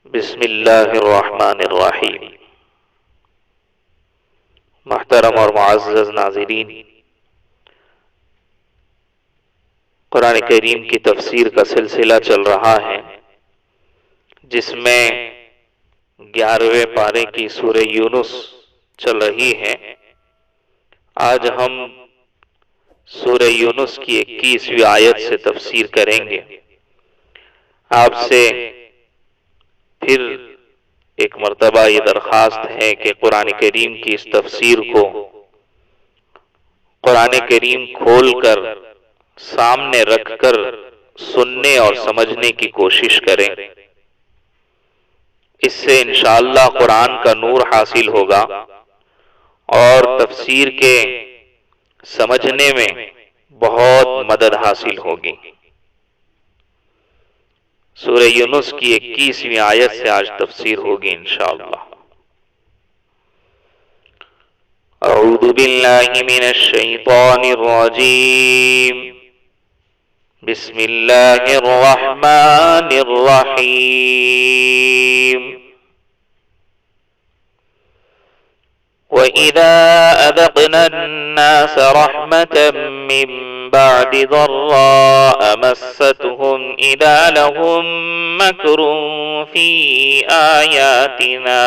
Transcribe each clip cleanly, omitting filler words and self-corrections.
بسم اللہ الرحمن الرحیم۔ محترم اور معزز ناظرین، قرآن کریم کی تفسیر کا سلسلہ چل رہا ہے، جس میں 11ویں پارے کی سورہ یونس چل رہی ہے۔ آج ہم سورہ یونس کی 21ویں آیت سے تفسیر کریں گے۔ آپ سے پھر ایک مرتبہ یہ درخواست ہے کہ قرآن کریم کی اس تفسیر کو قرآن کریم کھول کر سامنے رکھ کر سننے اور سمجھنے کی کوشش کریں۔ اس سے انشاءاللہ قرآن کا نور حاصل ہوگا اور تفسیر کے سمجھنے میں بہت مدد حاصل ہوگی۔ سورہ یونس کی 21ویں آیت سے آج تفسیر ہوگی انشاءاللہ۔ اعوذ باللہ من الشیطان الرجیم، بسم اللہ الرحمن الرحیم۔ وَإِذَا أَذَقْنَا النَّاسَ رَحْمَةً مِّن بَعْدِ ضَرَّاءَ مَسَّتْهُمْ إِذَا لَهُم مَّكْرٌ فِي آيَاتِنَا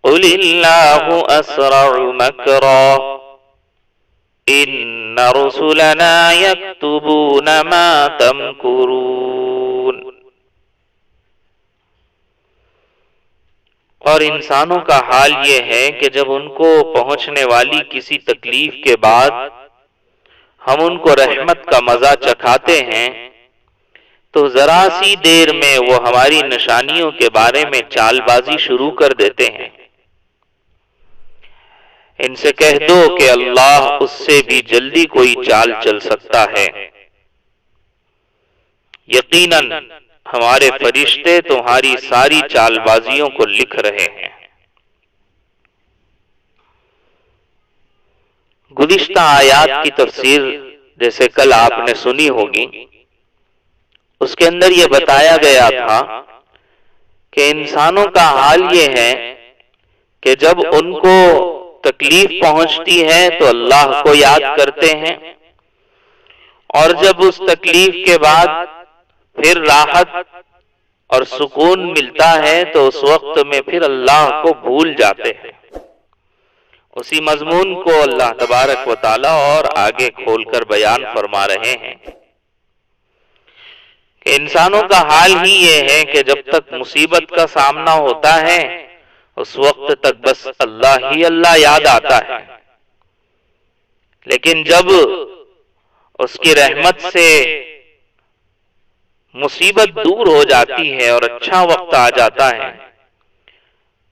قُلِ اللَّهُ أَسْرَعُ مَكْرًا إِنَّ رُسُلَنَا يَكْتُبُونَ مَا تَمْكُرُونَ۔ اور انسانوں کا حال یہ ہے کہ جب ان کو پہنچنے والی کسی تکلیف کے بعد ہم ان کو رحمت کا مزہ چکھاتے ہیں تو ذرا سی دیر میں وہ ہماری نشانیوں کے بارے میں چال بازی شروع کر دیتے ہیں۔ ان سے کہہ دو کہ اللہ اس سے بھی جلدی کوئی چال چل سکتا ہے۔ یقیناً ہمارے فرشتے تمہاری ساری چال بازیوں کو لکھ رہے ہیں۔ گزشتہ آیات کی تفسیر جیسے کل آپ نے سنی ہوگی، اس کے اندر یہ بتایا گیا تھا کہ انسانوں کا حال یہ ہے کہ جب ان کو تکلیف پہنچتی ہے تو اللہ کو یاد کرتے ہیں، اور جب اس تکلیف کے بعد پھر راحت اور سکون ملتا ہے تو اس وقت میں پھر اللہ کو بھول جاتے ہیں۔ اسی مضمون کو اللہ تبارک و تعالی اور آگے کھول کر بیان فرما رہے ہیں کہ انسانوں کا حال ہی یہ ہے کہ جب تک مصیبت کا سامنا ہوتا ہے اس وقت تک بس اللہ ہی اللہ یاد آتا ہے، لیکن جب اس کی رحمت سے مصیبت دور ہو جاتی ہے اور اچھا وقت آ جاتا ہے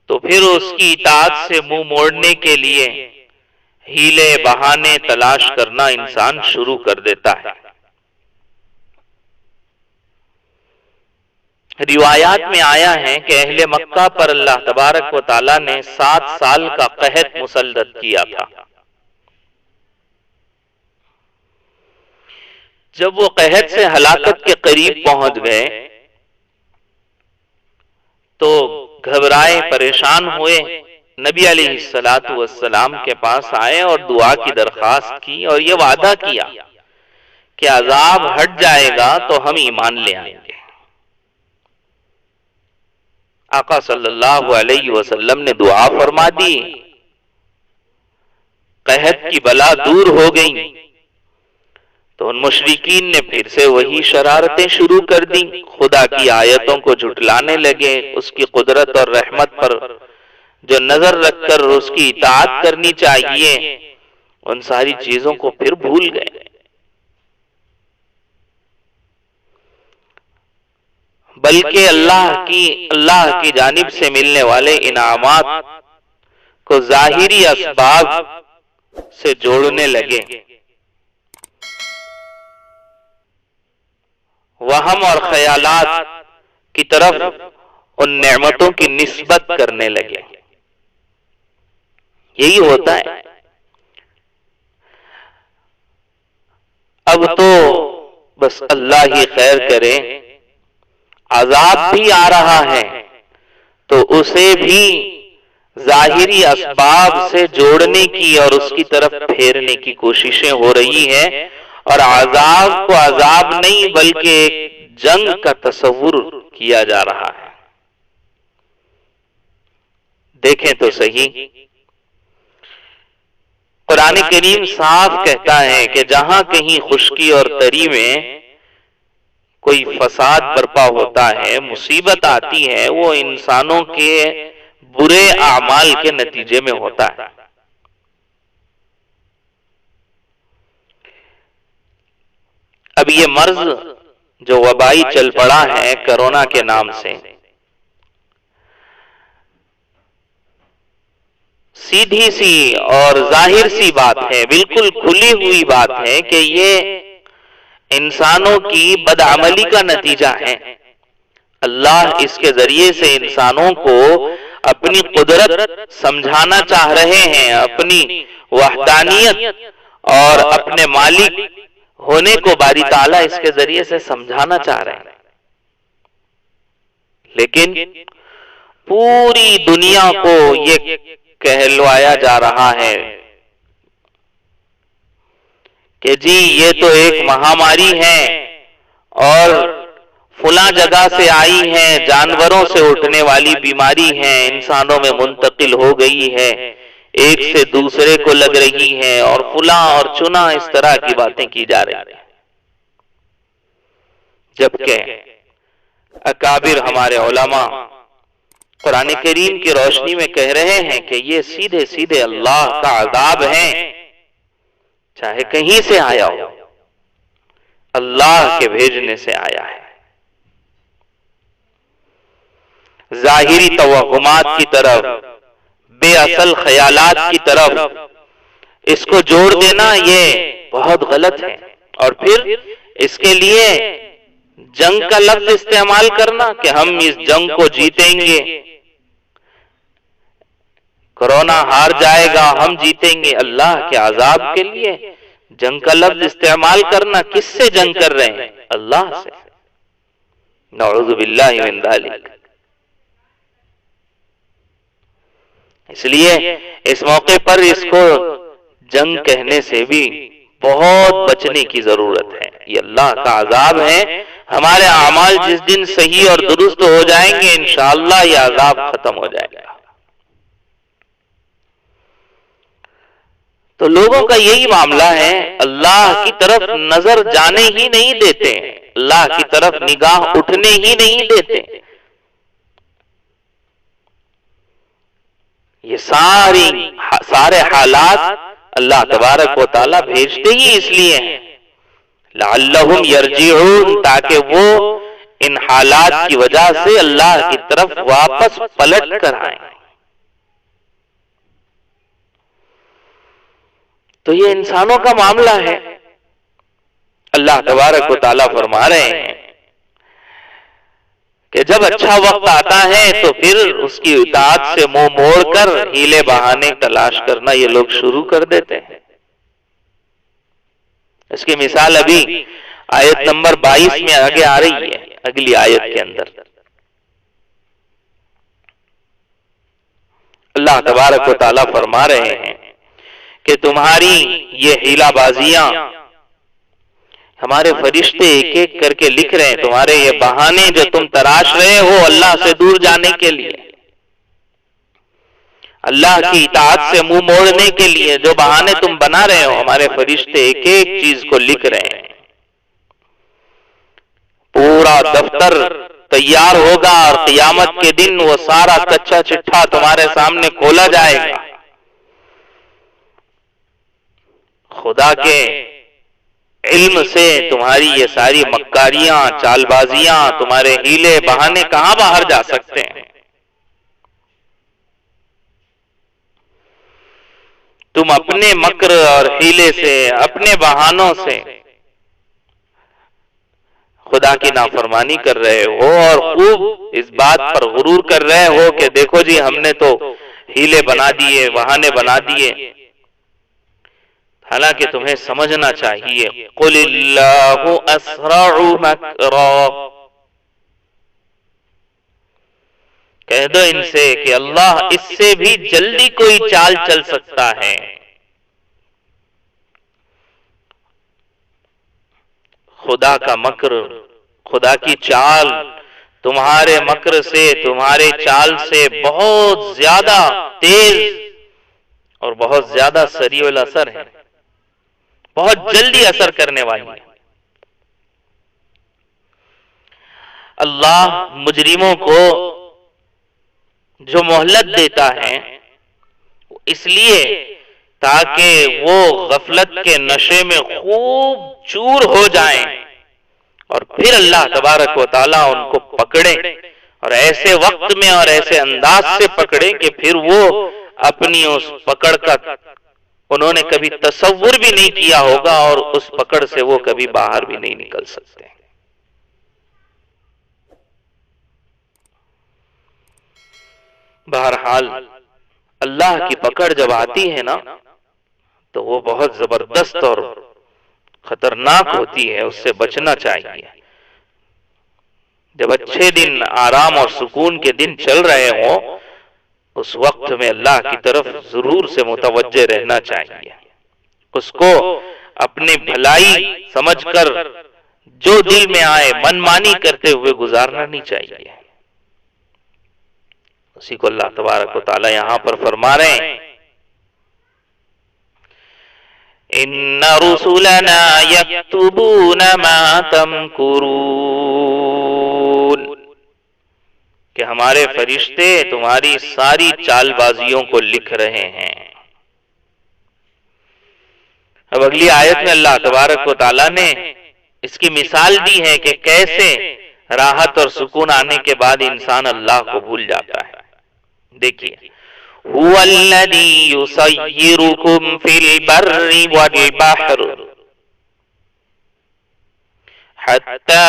تو پھر اس کی اطاعت سے منہ موڑنے کے لیے ہیلے بہانے تلاش کرنا انسان شروع کر دیتا ہے۔ روایات میں آیا ہے کہ اہل مکہ پر اللہ تبارک و تعالی نے 7 سال کا قحط مسلط کیا تھا۔ جب وہ قحط سے ہلاکت کے قریب پہنچ گئے تو گھبرائے پریشان ہوئے، نبی علیہ السلام کے پاس آئے اور دعا کی درخواست کی اور یہ وعدہ کیا کہ عذاب ہٹ جائے گا تو ہم ایمان لے آئیں گے۔ آقا صلی اللہ علیہ وسلم نے دعا فرما دی، قحط کی بلا دور ہو گئی، تو ان مشرکین نے پھر سے وہی شرارتیں شروع کر دیں، خدا کی آیتوں کو جھٹلانے لگے، اس کی قدرت اور رحمت پر جو نظر رکھ کر اس کی اطاعت کرنی چاہیے ان ساری چیزوں کو پھر بھول گئے۔ بلکہ اللہ کی جانب سے ملنے والے انعامات کو ظاہری اسباب سے جوڑنے لگے، وہم اور خیالات کی طرف ان نعمتوں کی نسبت کرنے لگے۔ یہی ہوتا ہے۔ اب تو بس اللہ ہی خیر کرے، عذاب بھی آ رہا ہے تو اسے بھی ظاہری اسباب سے جوڑنے کی اور اس کی طرف پھیرنے کی کوششیں ہو رہی ہیں، اور عذاب کو عذاب نہیں بلکہ ایک جنگ کا تصور کیا جا رہا ہے۔ دیکھیں تو صحیح، قرآن کریم صاف کہتا ہے کہ جہاں کہیں خشکی اور تری میں کوئی فساد برپا ہوتا ہے، مصیبت آتی ہے، وہ انسانوں کے برے اعمال کے نتیجے میں ہوتا ہے۔ اب یہ مرض جو وبائی چل پڑا ہے کرونا کے نام سے، سیدھی سی اور ظاہر سی بات ہے، بالکل کھلی ہوئی بات ہے کہ یہ انسانوں کی بدعملی کا نتیجہ ہے۔ اللہ اس کے ذریعے سے انسانوں کو اپنی قدرت سمجھانا چاہ رہے ہیں، اپنی وحدانیت اور اپنے مالک ہونے کو باری تعالیٰ اس کے ذریعے سے سمجھانا چاہ رہے ہیں، لیکن پوری دنیا کو یہ کہلوایا جا رہا ہے کہ جی یہ تو ایک مہاماری ہے اور فلاں جگہ سے آئی ہے، جانوروں سے اٹھنے والی بیماری ہے، انسانوں میں منتقل ہو گئی ہے، ایک سے دوسرے کو لگ رہی ہے، اور فلاں اور چنا اس طرح کی باتیں کی جا رہی ہیں، جبکہ اکابر ہمارے علماء قرآن کریم کی روشنی میں کہہ رہے ہیں کہ یہ سیدھے سیدھے اللہ کا عذاب ہے، چاہے کہیں سے آیا ہو، اللہ کے بھیجنے سے آیا ہے۔ ظاہری توہمات کی طرف، بے اصل خیالات کی طرف اس کو جوڑ دینا یہ بہت غلط ہے، اور پھر اس کے لیے جنگ کا لفظ استعمال کرنا کہ ہم اس جنگ کو جیتیں گے، کرونا ہار جائے گا، ہم جیتیں گے۔ اللہ کے عذاب کے لیے جنگ کا لفظ استعمال کرنا، کس سے جنگ کر رہے ہیں؟ اللہ سے، نعوذ باللہ من ذالک۔ اس لیے اس موقع پر اس کو جنگ کہنے سے بھی بہت بچنے کی ضرورت ہے۔ یہ اللہ کا عذاب ہے، ہمارے اعمال جس دن صحیح اور درست ہو جائیں گے انشاءاللہ یہ عذاب ختم ہو جائے گا۔ تو لوگوں کا یہی معاملہ ہے، اللہ کی طرف نظر جانے ہی نہیں دیتے، اللہ کی طرف نگاہ اٹھنے ہی نہیں دیتے۔ یہ سارے حالات اللہ تبارک و تعالیٰ بھیجتے ہی اس لیے ہیں لعلہم یرجعون، تاکہ وہ ان حالات کی وجہ سے اللہ کی طرف واپس پلٹ کر آئیں۔ تو یہ انسانوں کا معاملہ ہے۔ اللہ تبارک و تعالیٰ فرما رہے ہیں کہ جب اچھا وقت آتا ہے تو پھر اس کی اطاعت سے منہ موڑ کر ہیلے بہانے تلاش کرنا یہ لوگ شروع کر دیتے ہیں۔ اس کی مثال ابھی آیت نمبر 22 میں آگے آ رہی ہے، اگلی آیت کے اندر اللہ تبارک و تعالیٰ فرما رہے ہیں کہ تمہاری یہ ہیلا بازیاں ہمارے فرشتے ایک ایک کر کے لکھ رہے ہیں، تمہارے یہ بہانے جو تم تراش رہے ہو اللہ سے دور جانے کے لیے، اللہ کی اطاعت سے منہ موڑنے کے لیے جو بہانے تم بنا رہے ہو، ہمارے فرشتے ایک ایک چیز کو لکھ رہے ہیں۔ پورا دفتر تیار ہوگا اور قیامت کے دن وہ سارا کچا چٹھا تمہارے سامنے کھولا جائے گا۔ خدا کے علم سے تمہاری یہ ساری مکاریاں، چال بازیاں، تمہارے ہیلے بہانے کہاں باہر جا سکتے ہیں؟ تم اپنے مکر اور ہیلے سے، اپنے بہانوں سے خدا کی نافرمانی کر رہے ہو اور خوب اس بات پر غرور کر رہے ہو کہ دیکھو جی ہم نے تو ہیلے بنا دیے، بہانے بنا دیے۔ حالانکہ تمہیں سمجھنا چاہیے قُلِ اللَّهُ أَسْرَعُ مَكْرًا، کہہ دو ان سے کہ اللہ اس سے بھی جلدی کوئی چال چل سکتا ہے۔ خدا کا مکر، خدا کی چال تمہارے مکر سے، تمہارے چال سے بہت زیادہ تیز اور بہت زیادہ سریع الاثر ہے، بہت جلدی اثر کرنے والی ہے۔ اللہ مجرموں کو جو مہلت دیتا ہے اس لیے تاکہ وہ غفلت کے نشے میں خوب چور ہو جائیں اور پھر اللہ تبارک و تعالیٰ ان کو پکڑے، اور ایسے وقت میں اور ایسے انداز سے پکڑے کہ پھر وہ اپنی اس پکڑ کا انہوں نے کبھی تصور بھی نہیں کیا ہوگا اور اس پکڑ سے وہ کبھی باہر بھی نہیں نکل سکتے۔ بہرحال اللہ کی پکڑ جب آتی ہے نا تو وہ بہت زبردست اور خطرناک ہوتی ہے، اس سے بچنا چاہیے۔ جب اچھے دن، آرام اور سکون کے دن چل رہے ہوں اس وقت میں اللہ کی طرف ضرور سے متوجہ رہنا چاہیے، اس کو اپنی بھلائی سمجھ کر جو دل میں آئے من مانی کرتے ہوئے گزارنا نہیں چاہیے۔ اسی کو اللہ تبارک و تعالی یہاں پر فرما رہے ہیں ان رسلنا یکتبون ما تمکرون، کہ ہمارے فرشتے تمہاری ساری چال بازیوں کو لکھ رہے ہیں۔ اب اگلی آیت میں اللہ تبارک و تعالی نے اس کی مثال دی ہے کہ کیسے راحت اور سکون آنے کے بعد انسان اللہ کو بھول جاتا ہے۔ دیکھیے هو الذی یسیرکم فی البر والبحر حتی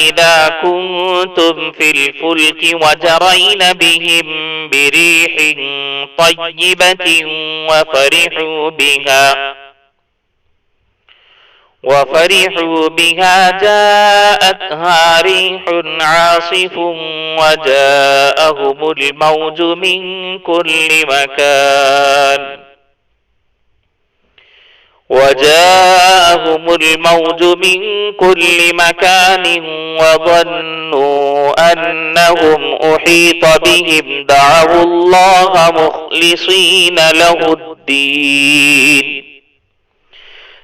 اذا کنتم فی الفلک وجرین بهم بریح طیبۃ وفرحوا بها جاءتها ريح عاصف وجاءهم الموج من كل مكان وظنوا أنهم أحيط بهم دعوا الله مخلصين له الدين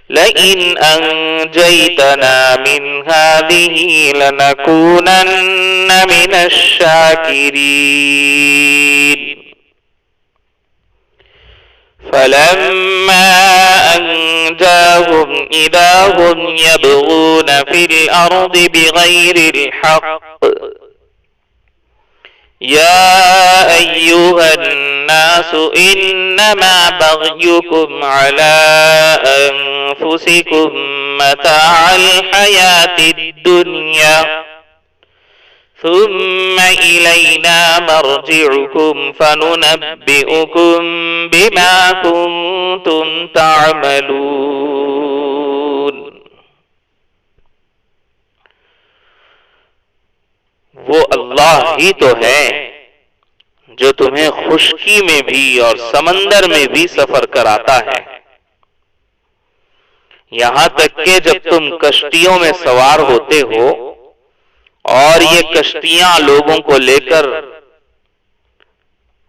لئن أنجيتنا من هذه لنكونن من الشاكرين فلما أنجاهم إذا هم يبغون في الأرض بغير الحق يا أيها الناس إنما بغيكم على أنفسكم متاع الحياة الدنيا ثم إلينا مرجعكم فننبئكم بما كنتم تعملون۔ وہ اللہ ہی تو ہے جو تمہیں خشکی میں بھی اور سمندر میں بھی سفر کراتا ہے، یہاں تک کہ جب تم کشتیوں میں سوار ہوتے ہو اور یہ کشتیاں لوگوں کو لے کر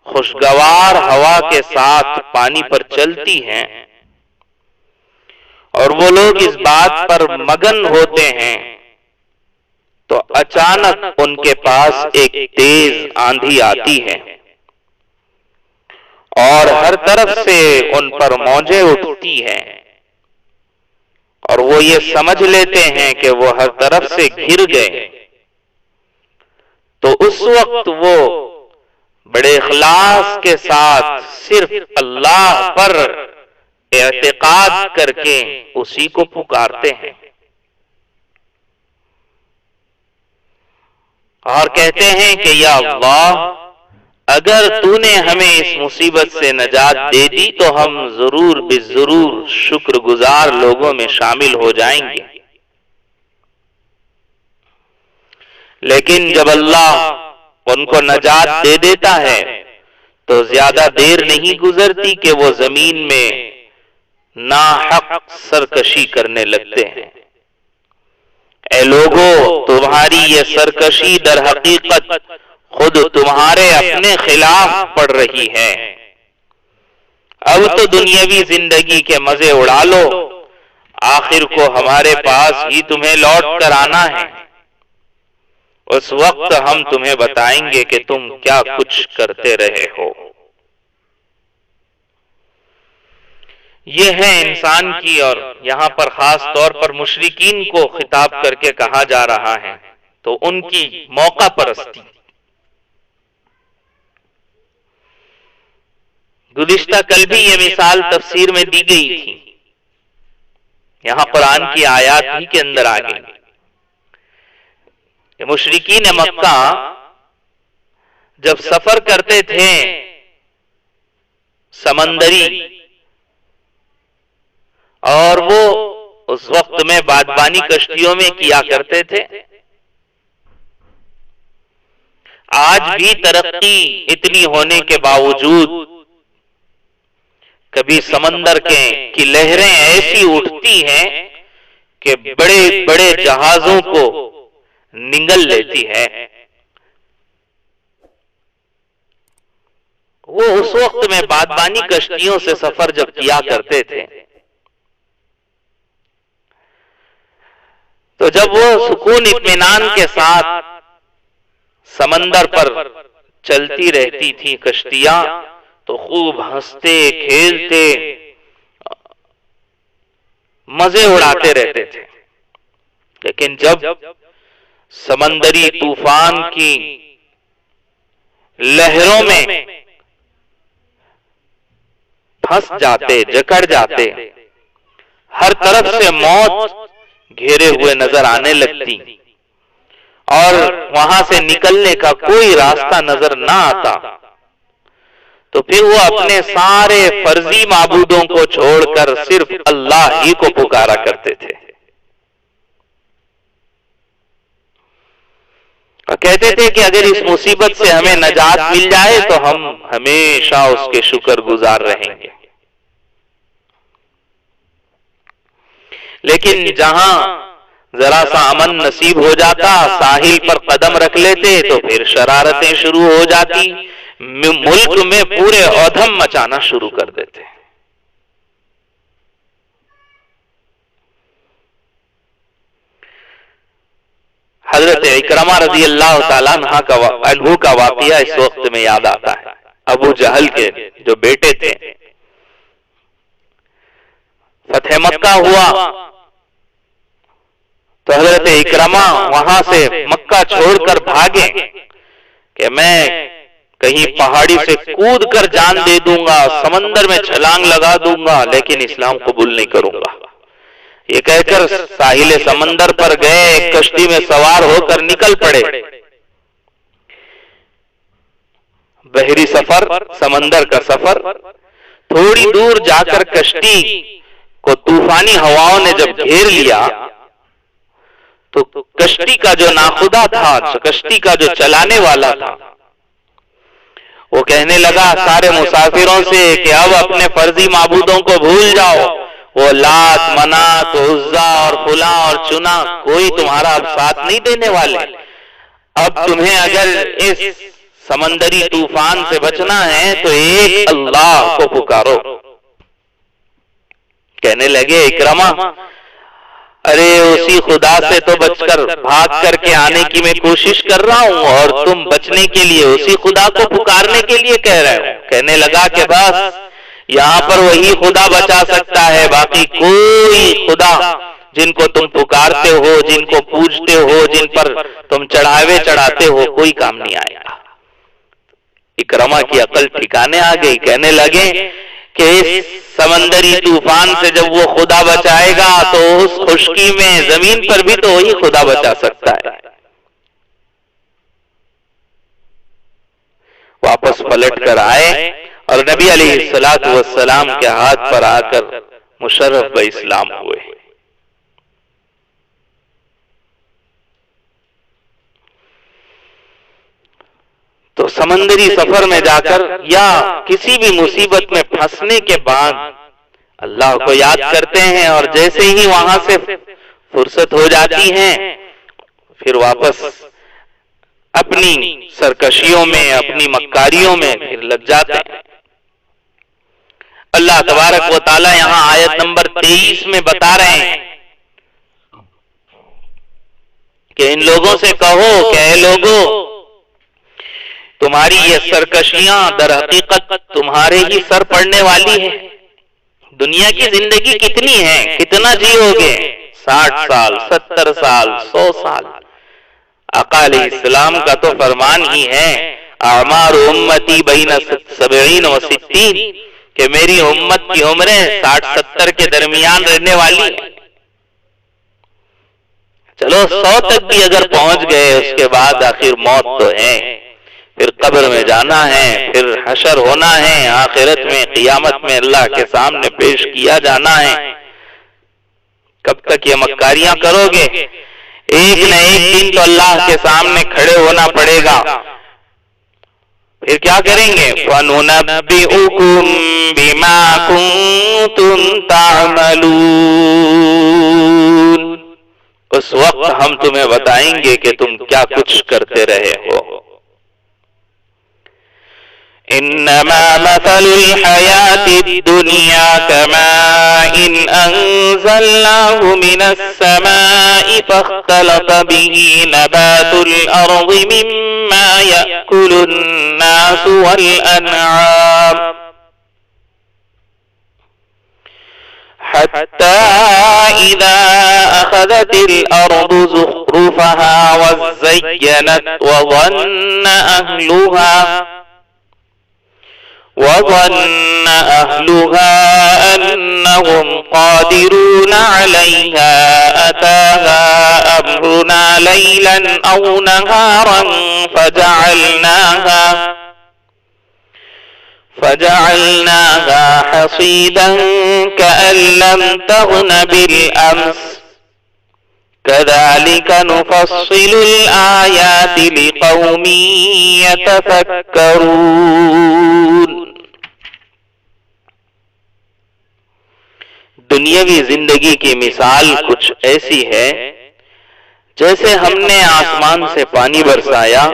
خوشگوار ہوا کے ساتھ پانی پر چلتی ہیں اور وہ لوگ اس بات پر مگن ہوتے ہیں تو اچانک ان کے پاس ایک تیز آندھی آتی ہے اور ہر طرف سے ان پر موجیں اٹھتی ہیں اور وہ یہ سمجھ لیتے ہیں کہ وہ ہر طرف سے گھر گئے، تو اس وقت وہ بڑے اخلاص کے ساتھ صرف اللہ پر اعتقاد کر کے اسی کو پکارتے ہیں اور کہتے ہیں کہ یا اللہ اگر تو نے ہمیں اس مصیبت سے نجات دے دی تو ہم ضرور بالضرور شکر گزار لوگوں میں شامل ہو جائیں گے۔ لیکن جب اللہ ان کو نجات دے دیتا ہے تو زیادہ دیر نہیں گزرتی کہ وہ زمین میں ناحق سرکشی کرنے لگتے ہیں۔ اے لوگو، تمہاری یہ سرکشی در حقیقت خود تمہارے اپنے خلاف پڑ رہی ہے۔ اب تو دنیاوی زندگی کے مزے اڑا لو، آخر کو ہمارے پاس ہی تمہیں لوٹ کر آنا ہے۔ اس وقت ہم تمہیں بتائیں گے کہ تم کیا کچھ کرتے رہے ہو۔ یہ ہے انسان کی، اور یہاں پر خاص طور پر مشرکین کو خطاب کر کے کہا جا رہا ہے، تو ان کی موقع پرستی۔ گزشتہ کل بھی یہ مثال تفسیر میں دی گئی تھی، یہاں قرآن کی آیات ہی کے اندر آ گئی کہ مشرکین مکہ جب سفر کرتے تھے سمندری، اور وہ اس وقت میں بادبانی کشتیوں میں کیا کرتے تھے، آج بھی ترقی اتنی ہونے کے باوجود کبھی سمندر کی لہریں ایسی اٹھتی ہیں کہ بڑے بڑے جہازوں کو نگل لیتی ہے۔ وہ اس وقت میں بادبانی کشتیوں سے سفر جب کیا کرتے تھے تو جب وہ سکون اطمینان کے ساتھ سمندر پر چلتی رہتی تھی کشتیاں، تو خوب ہنستے کھیلتے مزے اڑاتے رہتے تھے۔ لیکن جب سمندری طوفان کی لہروں میں پھنس جاتے، جکڑ جاتے، ہر طرف سے موت گھیرے ہوئے نظر آنے لگتی اور وہاں سے نکلنے کا کوئی راستہ نظر نہ آتا، تو پھر وہ اپنے سارے فرضی معبودوں کو چھوڑ کر صرف اللہ ہی کو پکارا کرتے تھے، اور کہتے تھے کہ اگر اس مصیبت سے ہمیں نجات مل جائے تو ہم ہمیشہ اس کے شکر گزار رہیں گے۔ لیکن جہاں ذرا سا امن نصیب ہو جاتا، ساحل پر قدم رکھ لیتے، تو پھر شرارتیں شروع ہو جاتی، ملک میں پورے ادھم مچانا شروع کر دیتے۔ حضرت اکرمہ رضی اللہ تعالیٰ عنہ کا واقعہ اس وقت میں یاد آتا ہے۔ ابو جہل کے جو بیٹے تھے، فتح مکہ ہوا تو حضرت اکرمہ وہاں سے مکہ چھوڑ کر بھاگے کہ میں کہیں پہاڑی سے کود کر جان دے دوں گا، سمندر میں چھلانگ لگا دوں گا، لیکن اسلام قبول نہیں کروں گا۔ یہ کہہ کر ساحل سمندر پر گئے، ایک کشتی میں سوار ہو کر نکل پڑے۔ بحری سفر، سمندر کا سفر، تھوڑی دور جا کر کشتی کو طوفانی ہواؤں نے جب گھیر لیا تو کشتی کا جو ناخدا تھا، کشتی کا جو چلانے والا تھا، وہ کہنے لگا سارے مسافروں سے کہ اب اپنے فرضی معبودوں کو بھول جاؤ، وہ لات، منات، عزا اور فلاں اور چنا کوئی تمہارا اب ساتھ نہیں دینے والے۔ اب تمہیں اگر اس سمندری طوفان سے بچنا ہے تو ایک اللہ کو پکارو۔ کہنے لگے اکرمہ، ارے اسی خدا سے تو بچ کر بھاگ کر کے آنے کی میں کوشش کر رہا ہوں، اور تم بچنے کے لیے اسی خدا کو پکارنے کے لیے کہہ رہے ہو۔ کہنے لگا کہ بس یہاں پر وہی خدا بچا سکتا ہے، باقی کوئی خدا جن کو تم پکارتے ہو، جن کو پوجتے ہو، جن پر تم چڑھاوے چڑھاتے ہو، کوئی کام نہیں آئے گا۔ اکرمہ کی عقل ٹھکانے آ گئی، کہنے لگے کہ اس سمندری طوفان سے جب وہ خدا بچائے گا تو اس خشکی میں زمین پر بھی تو وہی خدا بچا سکتا ہے۔ واپس پلٹ کر آئے اور نبی علیہ الصلوۃ والسلام کے ہاتھ پر آ کر مشرف باسلام ہوئے۔ سمندری سفر میں جا کر یا کسی بھی مصیبت میں پھنسنے کے بعد اللہ کو یاد کرتے ہیں، اور جیسے ہی وہاں سے فرصت ہو جاتی ہیں پھر واپس اپنی سرکشیوں میں، اپنی مکاریوں میں پھر لگ جاتے ہیں۔ اللہ تبارک و تعالی یہاں آیت نمبر 23 میں بتا رہے ہیں کہ ان لوگوں سے کہو کہ اے لوگوں، تمہاری یہ سرکشیاں در حقیقت تمہارے ہی سر پڑنے والی ہیں۔ دنیا کی زندگی کتنی ہے، کتنا جیو گے؟ 60 سال، 70 سال، 100 سال۔ آقا علیہ السلام کا تو فرمان ہی ہے، اعمار امتی بین 70 و 60، کہ میری امت کی عمریں 60-70 کے درمیان رہنے والی ہیں۔ چلو 100 تک بھی اگر پہنچ گئے، اس کے بعد آخر موت تو ہے، پھر قبر میں جانا ہے، پھر حشر ہونا ہے، آخرت میں قیامت میں اللہ کے سامنے پیش کیا جانا ہے۔ کب تک یہ مکاریاں کرو گے؟ ایک نہ ایک دن تو اللہ کے سامنے کھڑے ہونا پڑے گا۔ پھر کیا کریں گے؟ وَنُنَبِّئُكُم بِمَا كُنتُمْ تَعْمَلُونَ، اس وقت ہم تمہیں بتائیں گے کہ تم کیا کچھ کرتے رہے ہو۔ انما مثل الحیات الدنیا كماء انزلناه من السماء فاختلط به نبات الارض مما يأكل الناس والانعام حتى إذا أخذت الأرض زخرفها وزينت وظن أهلها أنهم قادرون عليها أتاها أمرنا ليلا أو نهارا فجعلناها حصيدا كأن لم تغن بالأمس كذلك نفصل الآيات لقوم يتفكرون۔ دنیاوی زندگی کی مثال کچھ ایسی ہے جیسے ہم نے آسمان سے پانی برسایا،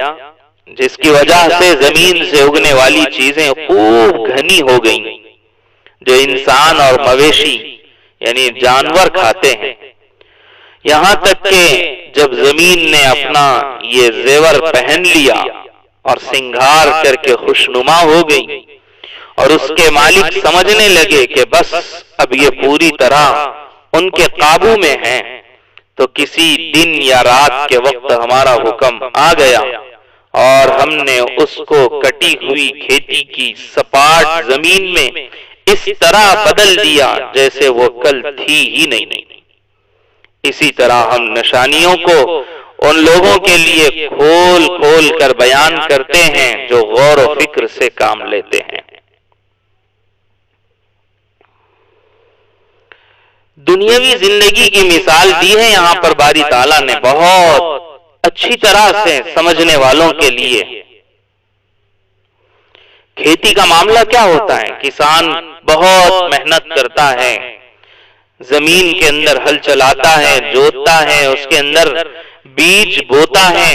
جس کی وجہ سے زمین سے اگنے والی چیزیں خوب گھنی ہو گئیں، جو انسان اور مویشی یعنی جانور کھاتے ہیں، یہاں تک کہ جب زمین نے اپنا یہ زیور پہن لیا اور سنگھار کر کے خوشنما ہو گئی، اور اس کے مالک سمجھنے لگے کہ بس اب یہ پوری طرح ان کے قابو میں ہیں، تو کسی دن یا رات کے وقت ہمارا حکم آ گیا اور ہم نے اس کو کٹی ہوئی کھیتی کی سپاٹ زمین میں اس طرح بدل دیا جیسے وہ کل تھی ہی نہیں۔ اسی طرح ہم نشانیوں کو ان لوگوں کے لیے کھول کھول کر بیان کرتے ہیں جو غور و فکر سے کام لیتے ہیں۔ دنیاوی زندگی کی مثال دی ہے یہاں پر باری تعالیٰ نے بہت اچھی طرح سے سمجھنے والوں کے لیے۔ کھیتی کا معاملہ کیا ہوتا ہے؟ کسان بہت محنت کرتا ہے، زمین کے اندر ہل چلاتا ہے، جوتتا ہے، اس کے اندر بیج بوتا ہے،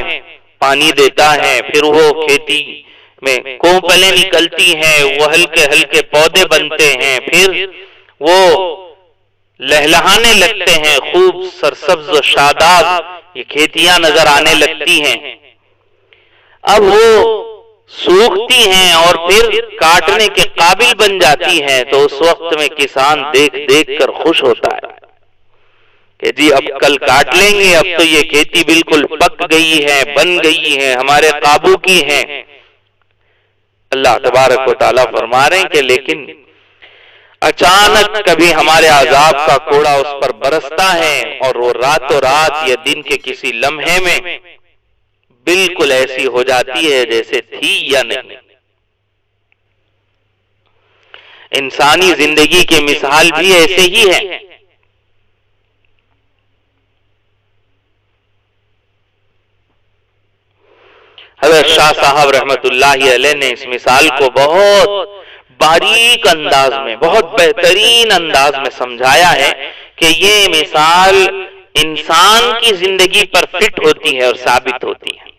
پانی دیتا ہے، پھر وہ کھیتی میں کونپلیں نکلتی ہیں، وہ ہلکے ہلکے پودے بنتے ہیں، پھر وہ لہلہانے لگتے ہیں، خوب سرسبز و شاداب یہ کھیتیاں نظر آنے لگتی ہیں۔ اب وہ سوکھتی ہیں اور پھر کاٹنے کے قابل بن جاتی ہیں، تو اس وقت میں کسان دیکھ دیکھ کر خوش ہوتا ہے کہ جی اب کل کاٹ لیں گے، اب تو یہ کھیتی بالکل پک گئی ہے، بن گئی ہے، ہمارے قابو کی ہے۔ اللہ تبارک و تعالیٰ فرما رہے ہیں کہ لیکن اچانک کبھی ہمارے عذاب کا کوڑا اس پر برستا ہے اور وہ راتوں رات یا دن کے کسی لمحے میں بالکل ایسی ہو جاتی ہے جیسے تھی یا نہیں۔ انسانی زندگی کی مثال بھی ایسے ہی ہے۔ حضرت حضرت شاہ صاحب رحمت اللہ علیہ نے اس مثال کو بہت باریک انداز میں، بہت بہترین انداز میں سمجھایا ہے کہ یہ مثال انسان کی زندگی پر فٹ ہوتی ہے اور ثابت ہوتی ہے۔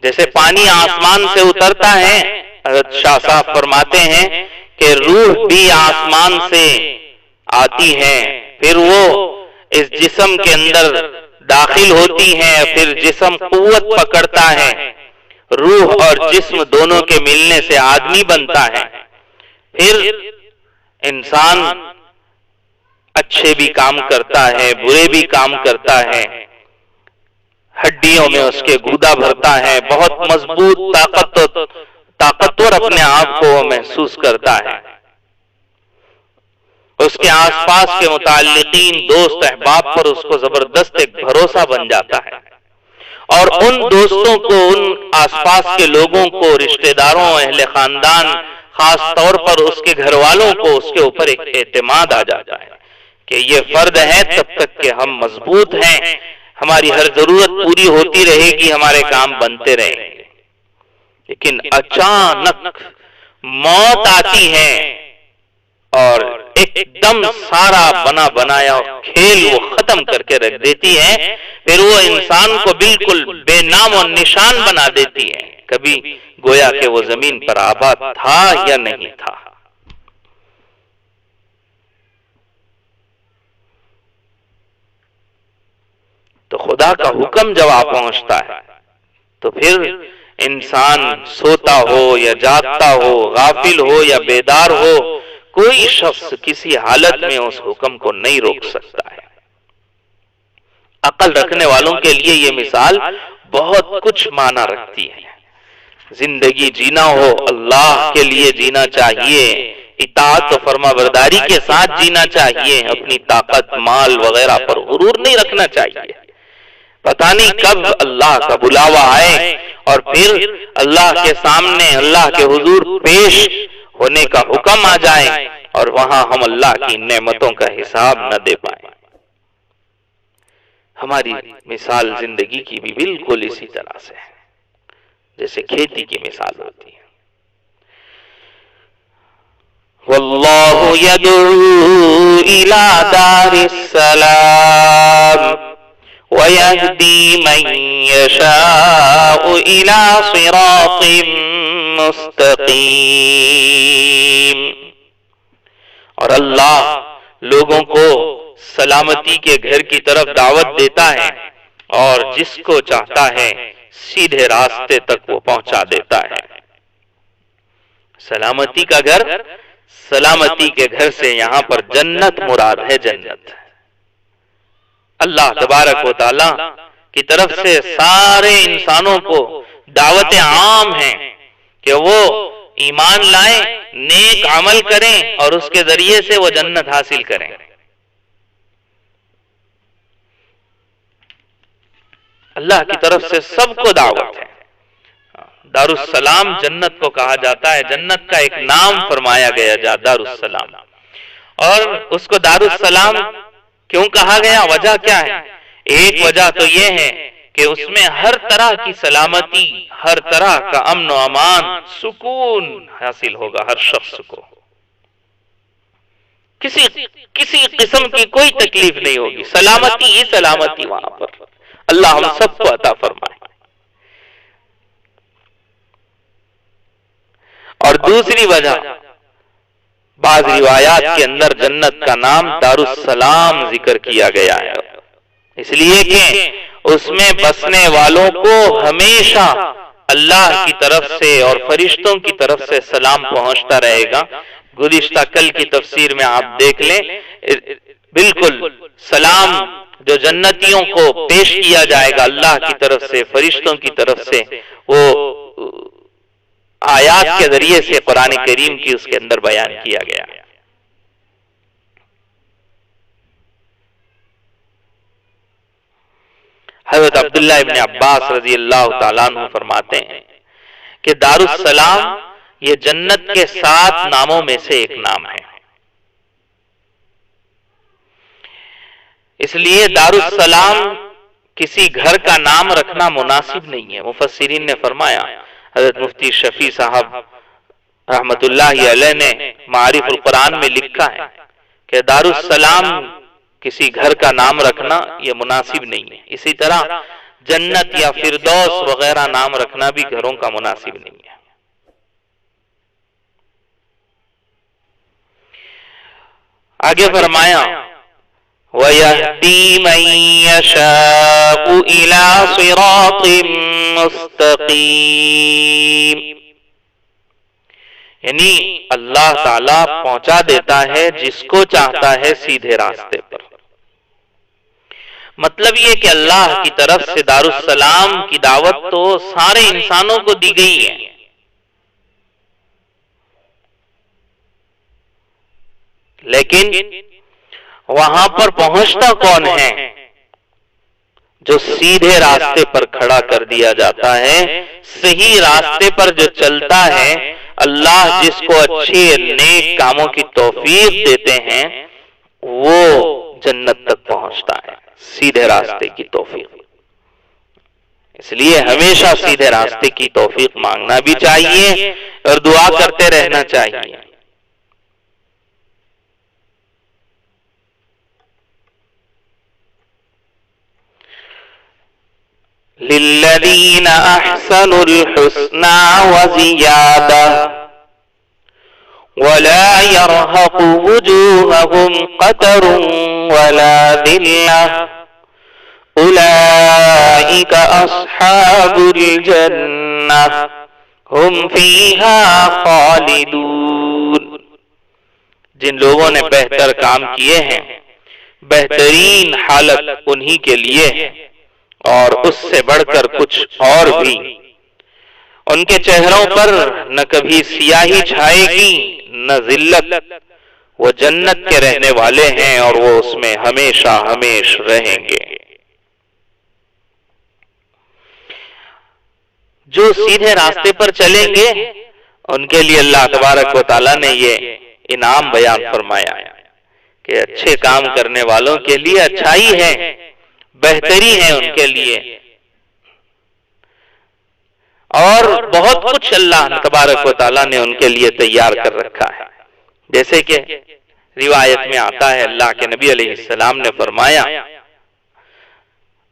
جیسے پانی آسمان سے اترتا ہے، حضرت شاہ صاحب فرماتے ہیں کہ روح بھی آسمان سے آتی ہے، پھر وہ اس جسم کے اندر داخل ہوتی ہے، پھر جسم قوت پکڑتا ہے، روح اور جسم دونوں کے ملنے سے آدمی بنتا ہے، پھر انسان اچھے بھی کام کرتا ہے، برے بھی کام کرتا ہے، ہڈیوں میں اس کے گودا بھرتا ہے، بہت مضبوط طاقتور اپنے آپ کو محسوس کرتا ہے، اس کے آس پاس کے متعلقین دوست احباب پر اس کو زبردست ایک بھروسہ بن جاتا ہے، اور ان دوستوں کو، ان آس پاس کے لوگوں کو، رشتہ داروں، اہل خاندان، خاص طور پر اس کے گھر والوں کو اس کے اوپر ایک اعتماد آ جاتا ہے کہ یہ فرد ہے تب تک کہ ہم مضبوط ہیں، ہماری ہر ضرورت پوری ہوتی رہے گی، ہمارے کام بنتے رہیں گے۔ لیکن اچانک موت آتی ہے اور ایک دم سارا بنا بنایا کھیل وہ ختم کر کے رکھ دیتی ہے، پھر وہ انسان کو بالکل بے نام و نشان بنا دیتی ہے، کبھی گویا کہ وہ زمین پر آباد تھا یا نہیں تھا۔ تو خدا کا حکم جب آ پہنچتا ہے تو پھر انسان سوتا ہو یا جاگتا ہو، غافل ہو یا بیدار ہو، کوئی شخص کسی حالت میں اس حکم کو نہیں روک سکتا ہے۔ عقل رکھنے والوں کے لیے یہ مثال بہت کچھ معنی رکھتی ہے۔ زندگی جینا ہو اللہ کے لیے جینا چاہیے، اطاعت و فرما برداری کے ساتھ جینا چاہیے، اپنی طاقت، مال وغیرہ پر غرور نہیں رکھنا چاہیے۔ پتہ نہیں کب اللہ کا بلاوا آئے اور پھر اللہ کے سامنے، اللہ کے حضور پیش ہونے کا حکم آ جائے اور وہاں ہم اللہ کی نعمتوں کا حساب نہ دے پائیں۔ ہماری مثال زندگی کی بھی بالکل اسی طرح سے ہے، جیسے کھیتی کی مثال ہوتی ہے۔ واللہ یدعو الی دار السلام وَيَهْدِي مَن يَشَاءُ إِلَى صِرَاطٍ مُسْتَقِيمٍ، اور اللہ لوگوں کو سلامتی کے گھر کی طرف دعوت دیتا ہے اور جس کو چاہتا ہے سیدھے راستے تک وہ پہنچا دیتا ہے۔ سلامتی کا گھر، سلامتی کے گھر سے یہاں پر جنت مراد ہے، جنت۔ اللہ تبارک و تعالی کی طرف سے سارے انسانوں کو دعوت عام ہے کہ وہ ایمان لائیں، نیک عمل کریں اور اس کے ذریعے سے وہ جنت حاصل کریں۔ اللہ کی طرف سے سب کو دعوت ہے۔ دارالسلام جنت کو کہا جاتا ہے، جنت کا ایک نام فرمایا گیا دارالسلام، اور اس کو دارالسلام کیوں کہا گیا؟ وجہ کیا ہے؟ ایک وجہ تو یہ ہے کہ اس میں ہر طرح کی سلامتی، ہر طرح کا امن و امان، سکون حاصل ہوگا ہر شخص کو، کسی قسم کی کوئی تکلیف نہیں ہوگی، سلامتی ہی سلامتی وہاں پر۔ اللہ ہم سب کو عطا فرمائے۔ اور دوسری وجہ، بعض روایات کے اندر جنت کا نام دارالسلام ذکر کیا گیا ہے، اس لیے کہ اس میں بسنے والوں کو ہمیشہ اللہ کی طرف سے اور فرشتوں کی طرف سے سلام پہنچتا رہے گا۔ گزشتہ کل کی تفسیر میں آپ دیکھ لیں، بالکل سلام جو جنتیوں کو پیش کیا جائے گا اللہ کی طرف سے، فرشتوں کی طرف سے، وہ آیات کے ذریعے سے قرآن کریم کی اس کے اندر بیان کیا گیا۔ حضرت عبداللہ ابن عباس رضی اللہ تعالیٰ عنہ فرماتے ہیں کہ دارالسلام یہ جنت کے 7 ناموں میں سے ایک نام ہے، اس لیے دارالسلام کسی گھر کا نام رکھنا مناسب نہیں ہے۔ مفسرین نے فرمایا، حضرت مفتی شفیع صاحب رحمت اللہ علیہ نے معارف القرآن میں لکھا ہے کہ دارالسلام کسی گھر کا نام رکھنا یہ مناسب نہیں ہے۔ اسی طرح جنت یا فردوس وغیرہ نام رکھنا بھی گھروں کا مناسب نہیں ہے۔ آگے فرمایا وَيَهْدِي مَن يَشَاءُ إِلَى صِرَاطٍ مُسْتَقِيمٍ، یعنی اللہ تعالیٰ پہنچا دیتا ہے جس کو چاہتا ہے سیدھے راستے پر۔ مطلب یہ کہ اللہ کی طرف سے دارالسلام کی دعوت تو سارے انسانوں کو دی گئی ہے، لیکن وہاں پر پہنچتا کون ہے؟ جو سیدھے راستے پر کھڑا کر دیا جاتا ہے، صحیح راستے پر جو چلتا ہے، اللہ جس کو اچھے نیک کاموں کی توفیق دیتے ہیں وہ جنت تک پہنچتا ہے، سیدھے راستے کی توفیق۔ اس لیے ہمیشہ سیدھے راستے کی توفیق مانگنا بھی چاہیے اور دعا کرتے رہنا چاہیے۔ لِلَّذِينَ أَحْسَنُوا الْحُسْنَى وَزِيَادَةٌ وَلَا يَرْهَقُ وُجُوهَهُمْ قَتَرٌ وَلَا ذِلَّةٌ أُولَئِكَ أَصْحَابُ الْجَنَّةِ هُمْ فِيهَا خَالِدُونَ۔ جن لوگوں نے بہتر کام کیے ہیں، بہترین حالت انہی کے لیے ہے، اور اس سے بڑھ کر کچھ اور بھی۔ ان کے چہروں پر نہ کبھی سیاہی چھائے گی نہ ذلت، وہ جنت کے رہنے والے ہیں اور وہ اس میں ہمیشہ ہمیش رہیں گے۔ جو سیدھے راستے پر چلیں گے ان کے لیے اللہ تبارک و تعالیٰ نے یہ انعام بیان فرمایا کہ اچھے کام کرنے والوں کے لیے اچھائی ہے، بہتری ہے ان کے لیے، اور بہت کچھ اللہ تبارک و تعالیٰ نے ان کے لیے تیار کر رکھا ہے۔ جیسے کہ روایت میں آتا ہے، اللہ کے نبی علیہ السلام نے فرمایا،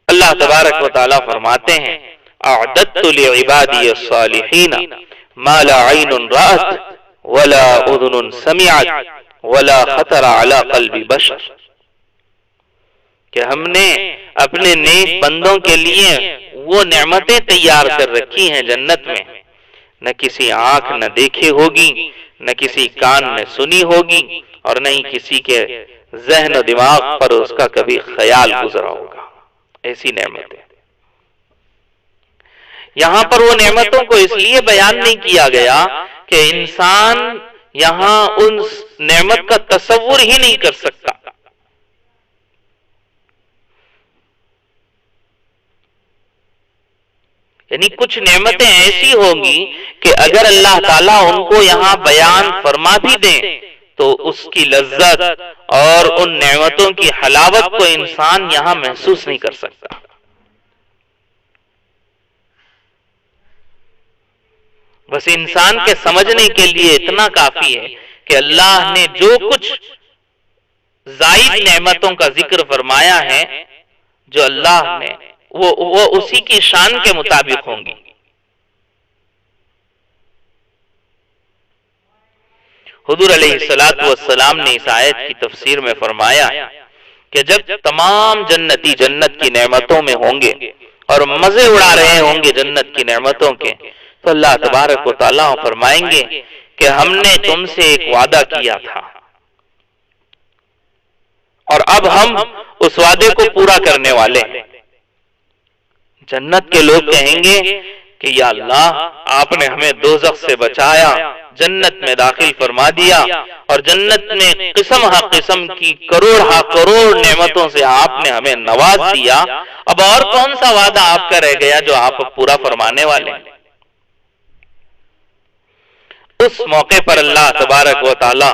اللہ تبارک و تعالیٰ فرماتے ہیں اعددت لعبادی الصالحین ما لا عین رأت ولا اذن سمعت ولا خطر علی قلب بشر، کہ ہم نے اپنے نیک بندوں کے لیے وہ نعمتیں تیار کر رکھی ہیں جنت میں، نہ کسی آنکھ نہ دیکھی ہوگی، نہ کسی کان نے سنی ہوگی، اور نہ ہی کسی کے ذہن و دماغ پر اس کا کبھی خیال گزرا ہوگا۔ ایسی نعمتیں یہاں پر وہ نعمتوں کو اس لیے بیان نہیں کیا گیا کہ انسان یہاں ان نعمت کا تصور ہی نہیں کر سکتا۔ یعنی کچھ نعمتیں ایسی ہوں گی کہ اگر اللہ تعالیٰ ان کو یہاں بیان فرما بھی دیں تو اس کی لذت اور ان نعمتوں کی حلاوت کو انسان یہاں محسوس نہیں کر سکتا۔ بس انسان کے سمجھنے کے لیے اتنا کافی ہے کہ اللہ نے جو کچھ زائد نعمتوں کا ذکر فرمایا ہے، جو اللہ نے وہ اسی کی شان کے مطابق ہوں گی۔ حضور علیہ السلام نے اس آیت کی تفسیر میں فرمایا کہ جب تمام جنتی جنت کی نعمتوں میں ہوں گے اور مزے اڑا رہے ہوں گے جنت کی نعمتوں کے، تو اللہ تبارک و تعالیٰ فرمائیں گے کہ ہم نے تم سے ایک وعدہ کیا تھا اور اب ہم اس وعدے کو پورا کرنے والے ہیں۔ جنت کے لوگ کہیں گے کہ یا اللہ، آپ نے ہمیں دوزخ سے بچایا، جنت میں داخل فرما دیا، اور جنت میں قسم ہا قسم کی کروڑ ہا کروڑ نعمتوں سے آپ نے ہمیں نواز دیا، اب اور کون سا وعدہ آپ کا رہ گیا جو آپ پورا فرمانے والے ہیں؟ اس موقع پر اللہ تبارک و تعالی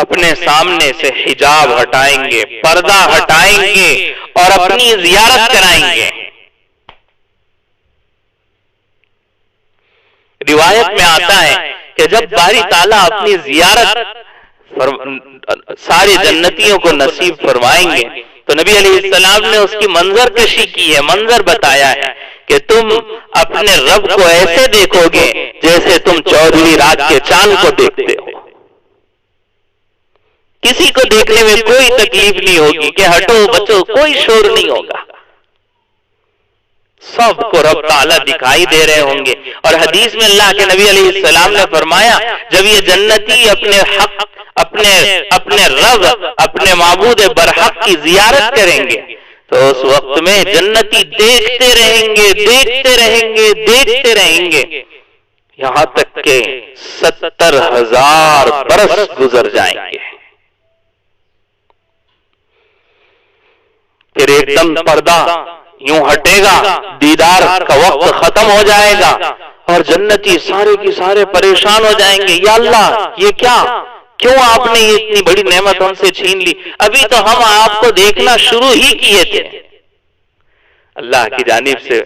اپنے سامنے سے حجاب ہٹائیں گے، پردہ ہٹائیں گے اور اپنی زیارت کرائیں گے۔ روایت میں آتا ہے کہ جب باری تعالیٰ اپنی زیارت سارے جنتیوں کو نصیب فرمائیں گے تو نبی علیہ السلام نے اس کی منظر کشی کی ہے، منظر بتایا ہے کہ تم اپنے رب کو ایسے دیکھو گے جیسے تم 14ویں رات کے چاند کو دیکھتے ہو. کسی کو دیکھنے میں کوئی تکلیف نہیں ہوگی کہ ہٹو بچو، کوئی شور نہیں ہوگا، سب کو رب تعالیٰ دکھائی دے رہے ہوں گے. اور حدیث میں اللہ کے نبی علیہ السلام نے فرمایا جب یہ جنتی اپنے حق اپنے رب اپنے معبود برحق کی زیارت کریں گے تو اس وقت میں جنتی دیکھتے رہیں گے دیکھتے رہیں گے دیکھتے رہیں گے یہاں تک کہ 70,000 برس گزر جائیں گے. پھر ایک دم پردہ یوں ہٹے گا، دیدار کا وقت ختم ہو جائے گا اور جنتی سارے کی سارے پریشان ہو جائیں گے. یا اللہ یہ کیا، کیوں آپ نے یہ اتنی بڑی نعمت ہم سے چھین لی؟ ابھی تو ہم آپ کو دیکھنا شروع ہی کیے تھے. اللہ کی جانب سے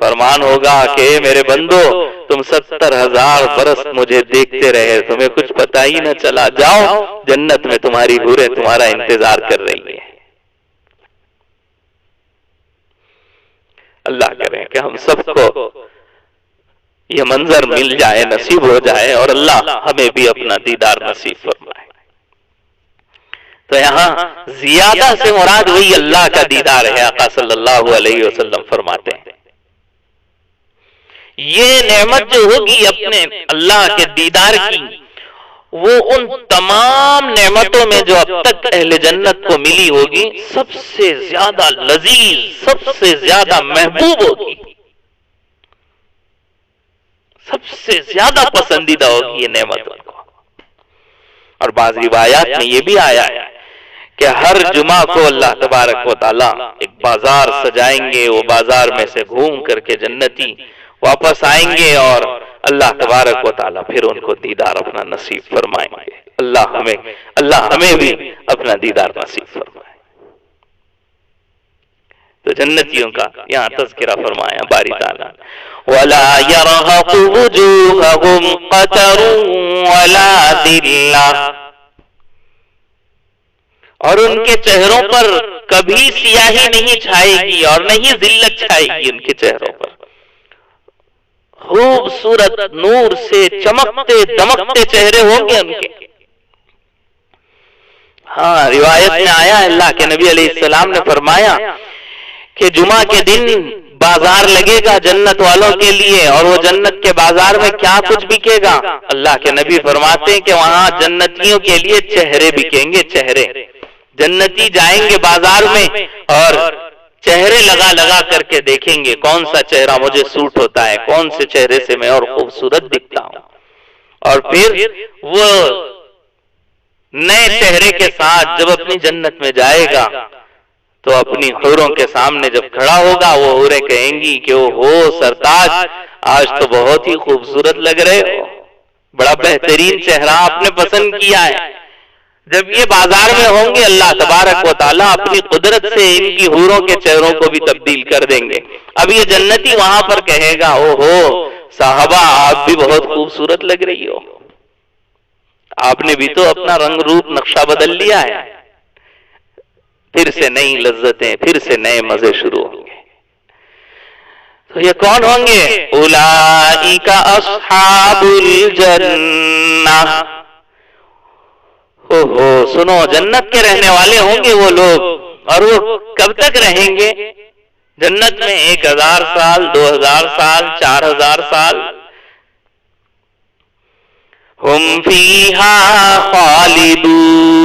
فرمان ہوگا کہ میرے بندو تم 70,000 برس مجھے دیکھتے رہے، تمہیں کچھ پتا ہی نہ چلا، جاؤ جنت میں تمہاری حوریں تمہارا انتظار کر رہی ہیں. اللہ کریں کہ ہم سب کو یہ منظر مل جائے، نصیب ہو جائے اور اللہ ہمیں بھی اپنا دیدار نصیب فرمائے. تو یہاں زیادہ سے مراد وہی اللہ کا دیدار ہے. آقا صلی اللہ علیہ وسلم فرماتے ہیں یہ نعمت جو ہوگی اپنے اللہ کے دیدار کی، وہ ان تمام نعمتوں میں جو اب تک اہل جنت کو ملی ہوگی سب سے زیادہ لذیذ، سب سے زیادہ محبوب ہوگی، سب سے زیادہ پسندیدہ ہوگی یہ نعمت ان کو. اور بعض روایات میں یہ بھی آیا ہے کہ ہر جمعہ کو اللہ تبارک و تعالیٰ ایک بازار سجائیں گے، وہ بازار میں سے گھوم کر کے جنتی واپس آئیں گے اور اللہ تبارک و تعالیٰ پھر ان کو دیدار اپنا نصیب فرمائیں گے. اللہ ہمیں بھی اپنا دیدار نصیب فرمائے. تو جنتیوں کا یہاں تذکرہ فرمایا باری تعالیٰ، وَلَا يَرْهَقُ وُجُوهَهُمْ قَتَرٌ وَلَا ذِلَّةٌ، اور ان کے چہروں پر کبھی سیاہی نہیں چھائے گی اور نہیں ذلت چھائے گی. ان کے چہروں پر خوبصورت نور سے چمکتے دمکتے چہرے ہوں گے ان کے. ہاں روایت میں آیا اللہ کے نبی علیہ السلام نے فرمایا کہ جمعہ کے دن بازار لگے گا جنت والوں کے لیے اور وہ جنت کے بازار میں کیا کچھ بکے گا؟ اللہ کے نبی فرماتے ہیں کہ وہاں جنتیوں کے لیے چہرے بکیں گے. چہرے، جنتی جائیں گے بازار میں اور چہرے لگا لگا کر کے دیکھیں گے کون سا چہرہ مجھے سوٹ ہوتا ہے، کون سے چہرے سے میں اور خوبصورت دکھتا ہوں. اور پھر وہ نئے چہرے کے ساتھ جب اپنی جنت میں جائے گا تو اپنی حوروں کے سامنے جب کھڑا ہوگا وہ حوریں کہیں گی کہ او ہو سرتاج، آج تو بہت ہی خوبصورت لگ رہے ہو، بڑا بہترین چہرہ آپ نے پسند کیا ہے. جب یہ بازار میں ہوں گے اللہ تبارک و تعالیٰ اپنی قدرت سے ان کی حوروں کے چہروں کو بھی تبدیل کر دیں گے. اب یہ جنتی وہاں پر کہے گا او ہو صاحبہ آپ بھی بہت خوبصورت لگ رہی ہو، آپ نے بھی تو اپنا رنگ روپ نقشہ بدل لیا ہے. پھر سے نئی لذتیں، پھر سے نئے مزے شروع ہوں گے. تو یہ کون ہوں گے؟ اولئک اصحاب الجنہ. سنو جنت کے رہنے والے ہوں گے وہ لوگ، اور وہ کب تک رہیں گے جنت میں؟ 1000 سال، 2000 سال، 4000 سال. ہم فیہا خالدون،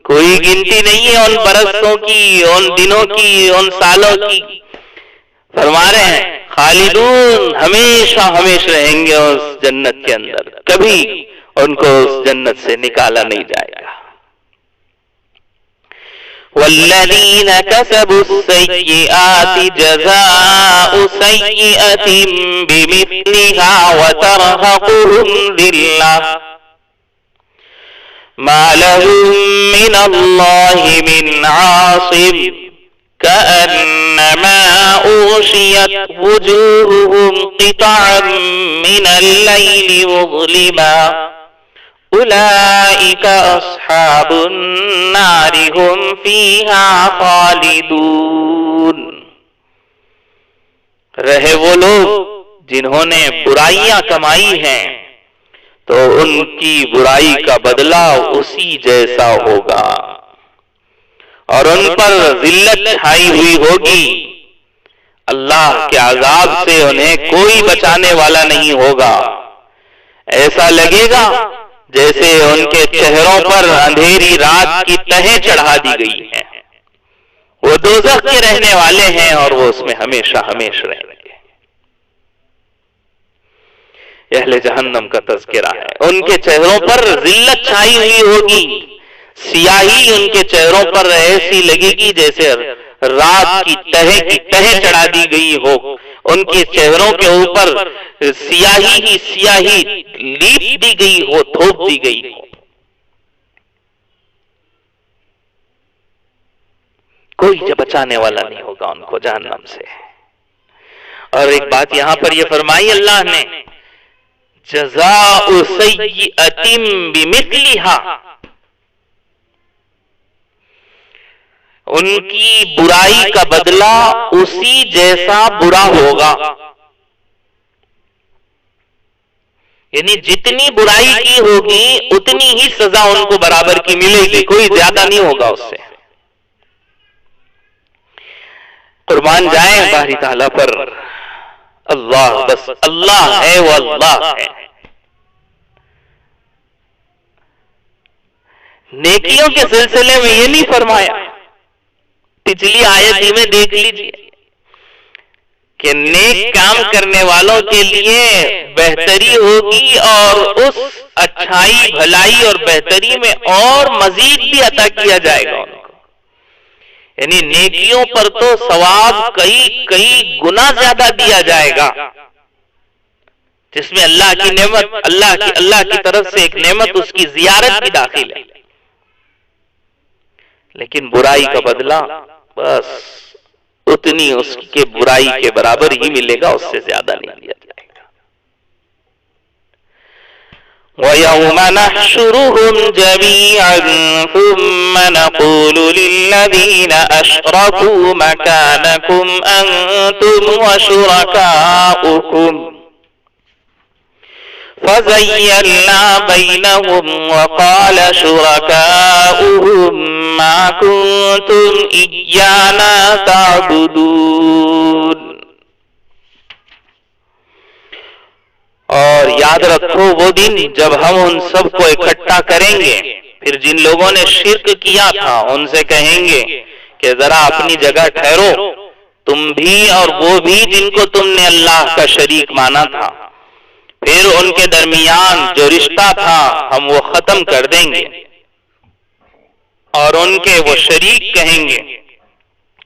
کوئی گنتی نہیں ہے ان برسوں کی، ان دنوں کی، ان سالوں کی. فرما رہے ہیں خالدون، ہمیشہ ہمیشہ رہیں گے اس جنت کے اندر، کبھی ان کو اس جنت سے نکالا نہیں جائے گا. والذین کسبوا السیئات جزاء سیئۃ بمثلها وترهقهم ذلة ما لهم من اللہ من عاصم. كأنما أغشيت وجوههم قطعا من الليل مظلما أولئك أصحاب النار هم فيها خالدون۔ رہے وہ لوگ جنہوں نے برائیاں کمائی ہیں تو ان کی برائی کا بدلہ اسی جیسا ہوگا، اور ان پر ذلت چھائی ہوئی ہوگی، اللہ کے عذاب سے انہیں کوئی بچانے والا نہیں ہوگا۔ ایسا لگے گا جیسے ان کے چہروں پر اندھیری رات کی تہیں چڑھا دی گئی ہیں۔ وہ دوزخ کے رہنے والے ہیں اور وہ اس میں ہمیشہ ہمیشہ رہیں گے۔ اہل جہنم کا تذکرہ ہے، ان کے چہروں پر ذلت چھائی ہوئی ہوگی، سیاہی ان کے چہروں پر ایسی لگے گی جیسے رات کی تہیں چڑھا دی گئی ہو، ان کے چہروں کے اوپر سیاہی ہی سیاہی لیپ دی گئی ہو، تھوپ دی گئی ہو۔ کوئی بچانے والا نہیں ہوگا ان کو جہنم سے۔ اور ایک بات یہاں پر یہ فرمائی اللہ نے، جزاء سیئۃ بمثلھا، ان کی برائی کا بدلہ اسی جیسا برا ہوگا، یعنی جتنی برائی کی ہوگی اتنی ہی سزا ان کو برابر کی ملے گی، کوئی زیادہ نہیں ہوگا اس سے۔ قربان جائیں باری تعالیٰ پر، اللہ بس اللہ ہے، وہ اللہ ہے۔ نیکیوں کے سلسلے میں یہ نہیں فرمایا، پچھلی آیت ہی میں دیکھ لیجئے کہ نیک کام کرنے والوں کے لیے بہتری ہوگی اور اس اچھائی بھلائی اور بہتری میں اور مزید بھی عطا کیا جائے گا ان کو، یعنی نیکیوں پر تو ثواب کئی گنا زیادہ دیا جائے گا، جس میں اللہ کی نعمت، اللہ کی طرف سے ایک نعمت اس کی زیارت بھی داخل ہے، لیکن برائی کا بدلہ بس اتنی اس کے برائی کے برابر ہی ملے گا، اس سے زیادہ نہیں دیا جائے گا۔ وَيَوْمَ نَحْشُرُهُمْ جَمِيعًا ثُمَّ نَقُولُ لِلَّذِينَ أَشْرَكُوا مَكَانَكُمْ أَنْتُمْ وَشُرَكَاؤُكُمْ فَزَيَّلْنَا بَيْنَهُمْ وَقَالَ شُرَكَاؤُهُمْ مَا كُنْتُمْ إِيَّانَا تَعْبُدُونَ۔ اور یاد رکھو وہ دن جب ہم ان سب کو اکٹھا کریں گے، پھر جن لوگوں نے شرک کیا تھا ان سے کہیں گے کہ ذرا اپنی جگہ ٹھہرو، تم بھی اور وہ بھی جن کو تم نے اللہ کا شریک مانا تھا، پھر ان کے درمیان جو رشتہ تھا ہم وہ ختم کر دیں گے، اور ان کے وہ شریک کہیں گے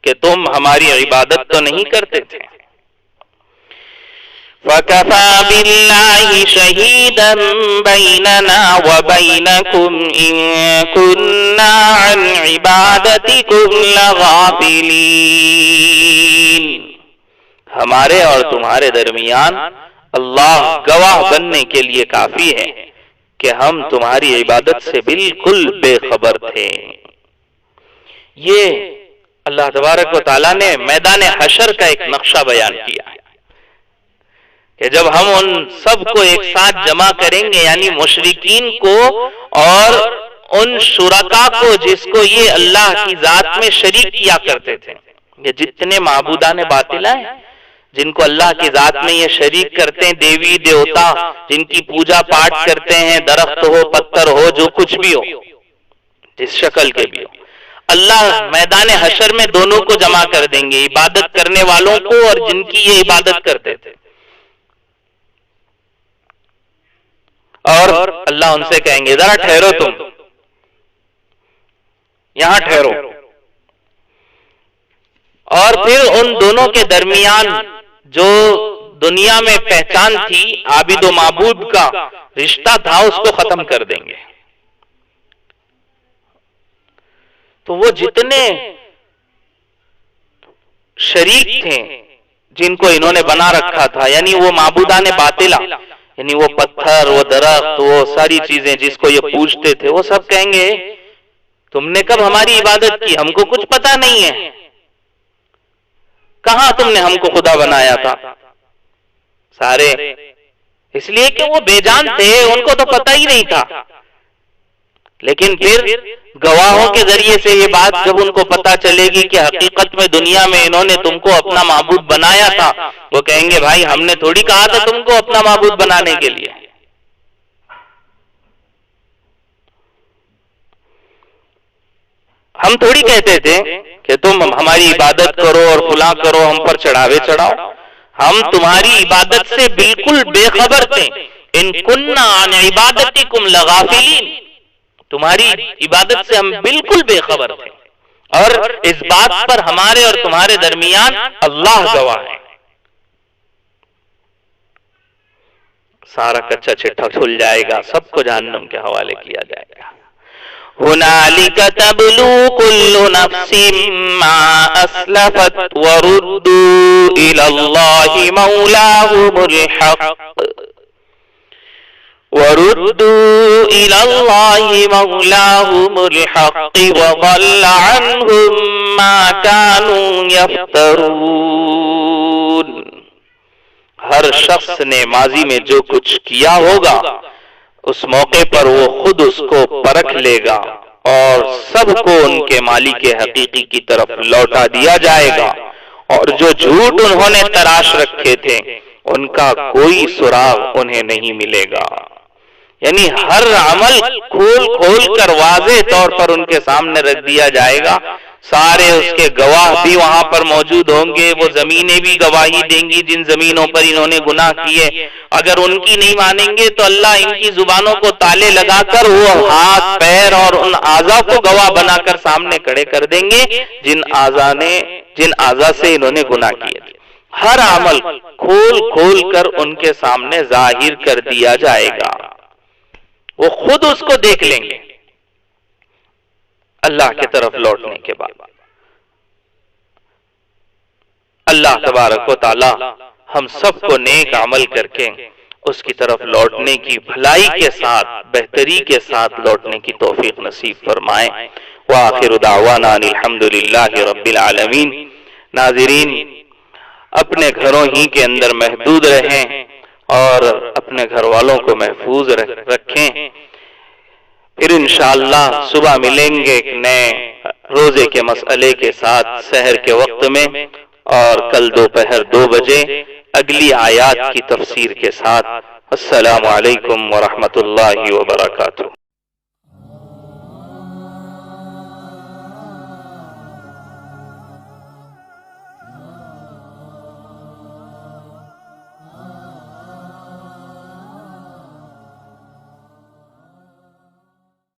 کہ تم ہماری عبادت تو نہیں کرتے تھے۔ وَكَفَى بِاللَّهِ شَهِيدًا بَيْنَنَا وَبَيْنَكُمْ إِن كُنَّا عَنْ عِبَادَتِكُمْ لَغَافِلِينَ۔ ہمارے اور تمہارے درمیان اللہ گواہ بننے کے لیے کافی ہے کہ ہم تمہاری عبادت سے بالکل بے خبر تھے۔ یہ اللہ تبارک و تعالیٰ نے میدان حشر کا ایک نقشہ بیان کیا ہے کہ جب ہم ان سب کو ایک ساتھ جمع کریں گے، یعنی مشرکین کو اور ان شرکا کو جس کو یہ اللہ کی ذات میں شریک کیا کرتے تھے، یہ جتنے معبودان باطلہ ہیں جن کو اللہ کی ذات میں یہ شریک کرتے ہیں، دیوی دیوتا جن کی پوجا پاٹ کرتے ہیں، درخت ہو پتھر ہو جو کچھ بھی ہو جس شکل کے بھی ہو، اللہ میدان حشر میں دونوں کو جمع کر دیں گے، عبادت کرنے والوں کو اور جن کی یہ عبادت کرتے تھے، اور اللہ ان سے کہیں گے ذرا ٹھہرو، تم یہاں ٹھہرو، اور پھر ان دونوں کے درمیان جو دنیا میں پہچان تھی عابد و معبود کا رشتہ تھا اس کو ختم کر دیں گے۔ تو وہ جتنے شریک تھے جن کو انہوں نے بنا رکھا تھا، یعنی وہ معبودان باطلہ، یعنی وہ پتھر، وہ درخت، وہ ساری چیزیں جس کو یہ پوجتے تھے، وہ سب کہیں گے تم نے کب ہماری عبادت کی؟ ہم کو کچھ پتا نہیں ہے، کہاں تم نے ہم کو خدا بنایا تھا؟ سارے اس لیے کہ وہ بے جان تھے، ان کو تو پتہ ہی نہیں تھا. لیکن پھر گواہوں کے ذریعے سے یہ بات جب ان کو پتہ چلے گی کہ حقیقت میں دنیا میں انہوں نے تم کو اپنا معبود بنایا تھا، وہ کہیں گے بھائی ہم نے تھوڑی کہا تھا تم کو اپنا معبود بنانے کے لیے. ہم تھوڑی کہتے تھے کہ تم ہماری عبادت کرو اور فلاں کرو، ہم پر چڑھاوے چڑھاؤ. ہم تمہاری عبادت سے بالکل بے خبر تھے. ان کننا عن عبادتکم لغافلین، تمہاری عبادت سے ہم بالکل بے خبر تھے، اور اس بات پر ہمارے اور تمہارے درمیان اللہ گواہ ہے. سارا کچا چٹھا کھل جائے گا، سب کو جہنم کے حوالے کیا جائے گا. هنالك تبلو كل نفس ما أسلفت وردوا إلى الله مولاهم الحق وضل عنهم ما كانوا يفترون. ہر شخص نے ماضی میں جو کچھ کیا ہوگا اس موقع پر وہ خود اس کو پرکھ لے گا، اور سب کو ان کے مالک حقیقی کی طرف لوٹا دیا جائے گا، اور جو جھوٹ انہوں نے تراش رکھے تھے ان کا کوئی سراغ انہیں نہیں ملے گا. یعنی ہر عمل کھول کھول کر واضح طور پر ان کے سامنے رکھ دیا جائے گا. سارے اس کے گواہ بھی وہاں پر موجود ہوں گے، وہ زمینیں بھی گواہی دیں گی جن زمینوں پر انہوں نے گناہ کیے. اگر ان کی نہیں مانیں گے تو اللہ ان کی زبانوں کو تالے لگا کر وہ ہاتھ پیر اور ان اعضاء کو گواہ بنا کر سامنے کھڑے کر دیں گے جن اعضاء سے انہوں نے گناہ کیے. ہر عمل کھول کھول کر ان کے سامنے ظاہر کر دیا جائے گا، وہ خود اس کو دیکھ لیں گے اللہ کی طرف لوٹنے کے بعد. اللہ تبارک و تعالی ہم سب کو نیک عمل کر کے اس کی طرف لوٹنے کی، بھلائی کے ساتھ، بہتری کے ساتھ لوٹنے کی توفیق نصیب فرمائے. وآخر دعوانا الحمدللہ رب العالمین. ناظرین، اپنے گھروں ہی کے اندر محدود رہیں اور اپنے گھر والوں کو محفوظ رکھیں. پھر انشاءاللہ صبح ملیں گے ایک نئے روزے کے مسئلے کے ساتھ سحر کے وقت میں، اور کل دوپہر 2 بجے اگلی آیات کی تفسیر کے ساتھ. السلام علیکم ورحمۃ اللہ وبرکاتہ.